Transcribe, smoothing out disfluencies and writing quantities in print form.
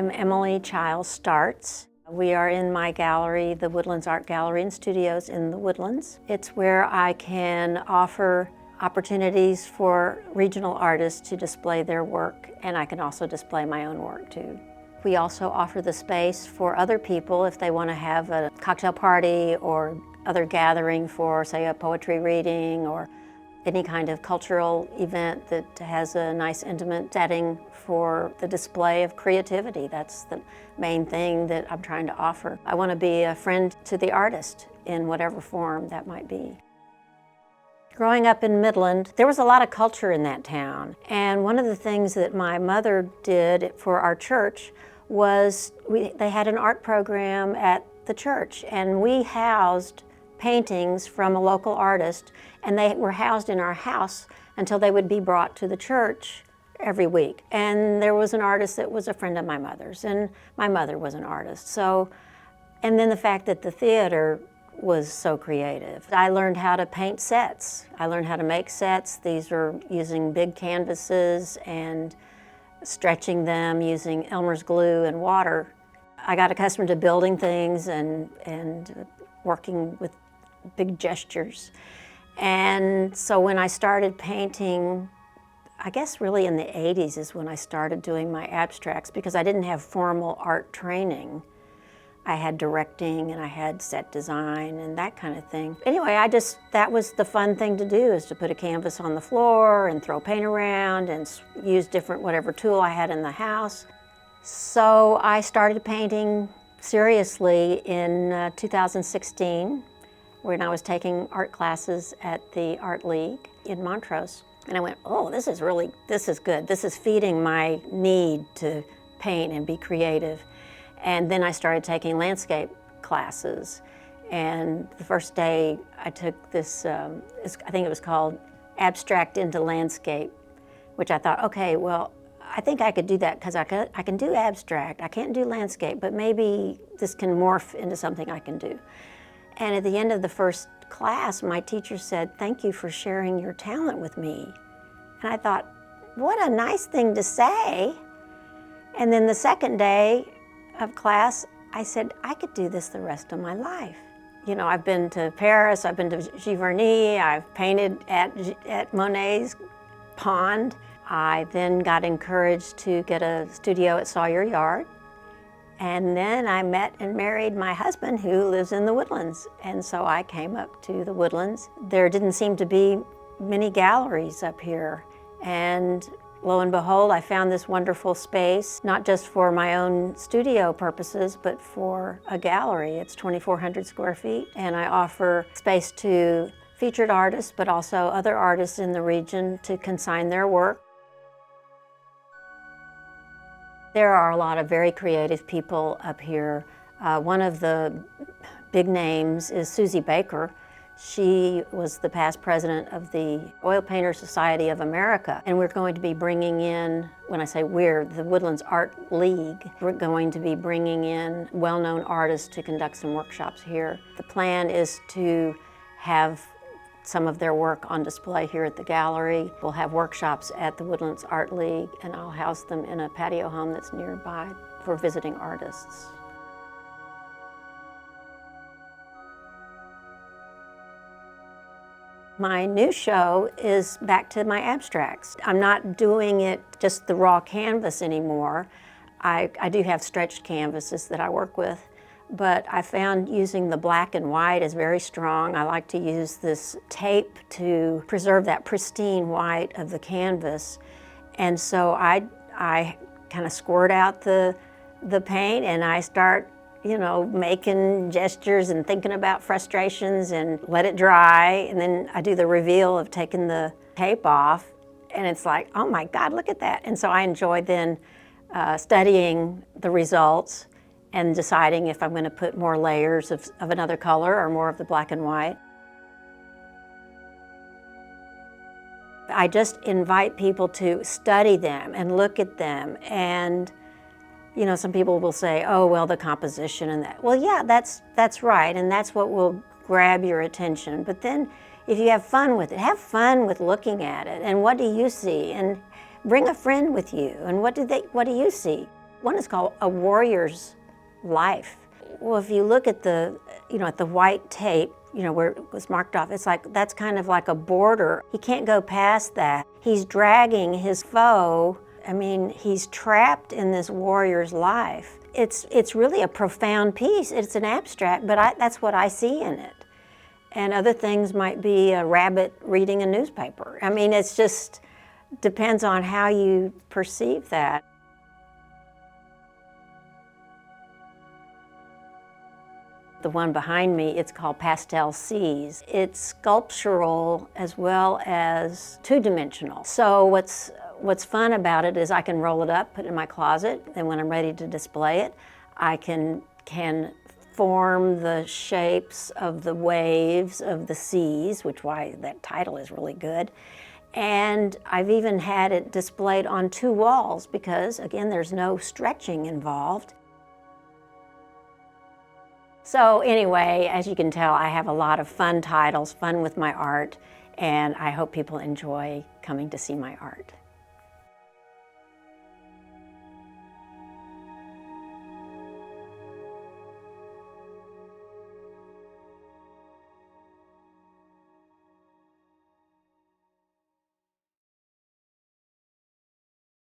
I'm Emily Childs Startz. We are in my gallery, the Woodlands Art Gallery and Studios in the Woodlands. It's where I can offer opportunities for regional artists to display their work, and I can also display my own work too. We also offer the space for other people if they want to have a cocktail party or other gathering for, say, a poetry reading or any kind of cultural event that has a nice intimate setting for the display of creativity. That's the main thing that I'm trying to offer. I want to be a friend to the artist in whatever form that might be. Growing up in Midland, there was a lot of culture in that town. And one of the things that my mother did for our church was they had an art program at the church, and we housed paintings from a local artist, and they were housed in our house until they would be brought to the church every week. And there was an artist that was a friend of my mother's, and my mother was an artist. So, and then the fact that the theater was so creative. I learned how to paint sets. I learned how to make sets. These are using big canvases and stretching them using Elmer's glue and water. I got accustomed to building things and working with big gestures. And so when I started painting, I guess really in the 80s is when I started doing my abstracts, because I didn't have formal art training. I had directing and I had set design and that kind of thing. Anyway, that was the fun thing to do, is to put a canvas on the floor and throw paint around and use whatever tool I had in the house. So I started painting seriously in 2016 when I was taking art classes at the Art League in Montrose. And I went, oh, this is good. This is feeding my need to paint and be creative. And then I started taking landscape classes. And the first day I took this, I think it was called Abstract into Landscape, which I thought, okay, well, I think I could do that because I can do abstract. I can't do landscape, but maybe this can morph into something I can do. And at the end of the first class, my teacher said, thank you for sharing your talent with me. And I thought, what a nice thing to say. And then the second day of class, I said, I could do this the rest of my life. You know, I've been to Paris, I've been to Giverny, I've painted at Monet's pond. I then got encouraged to get a studio at Sawyer Yard. And then I met and married my husband, who lives in the Woodlands. And so I came up to the Woodlands. There didn't seem to be many galleries up here. And lo and behold, I found this wonderful space, not just for my own studio purposes, but for a gallery. It's 2,400 square feet, and I offer space to featured artists, but also other artists in the region to consign their work. There are a lot of very creative people up here. One of the big names is Susie Baker. She was the past president of the Oil Painter Society of America. And we're going to be bringing in, when I say we're, the Woodlands Art League, we're going to be bringing in well-known artists to conduct some workshops here. The plan is to have some of their work on display here at the gallery. We'll have workshops at the Woodlands Art League, and I'll house them in a patio home that's nearby for visiting artists. My new show is back to my abstracts. I'm not doing it just the raw canvas anymore. I do have stretched canvases that I work with, but I found using the black and white is very strong. I like to use this tape to preserve that pristine white of the canvas. And so I kind of squirt out the paint and I start, you know, making gestures and thinking about frustrations and let it dry. And then I do the reveal of taking the tape off, and it's like, oh my God, look at that. And so I enjoy then studying the results and deciding if I'm going to put more layers of another color or more of the black and white. I just invite people to study them and look at them. And you know, some people will say, oh, well, the composition and that. Well, yeah, that's right, and that's what will grab your attention. But then if you have fun with it, have fun with looking at it, and what do you see? And bring a friend with you, and what do you see? One is called A Warrior's Life. Well, if you look at the, at the white tape, where it was marked off, it's like, that's kind of like a border. He can't go past that. He's dragging his foe. I mean, he's trapped in this warrior's life. It's really a profound piece. It's an abstract, but that's what I see in it. And other things might be a rabbit reading a newspaper. I mean, it's just depends on how you perceive that. The one behind me, it's called Pastel Seas. It's sculptural as well as two-dimensional. So what's fun about it is I can roll it up, put it in my closet, and when I'm ready to display it, I can form the shapes of the waves of the seas, which why that title is really good. And I've even had it displayed on 2 walls because, again, there's no stretching involved. So anyway, as you can tell, I have a lot of fun titles, fun with my art, and I hope people enjoy coming to see my art.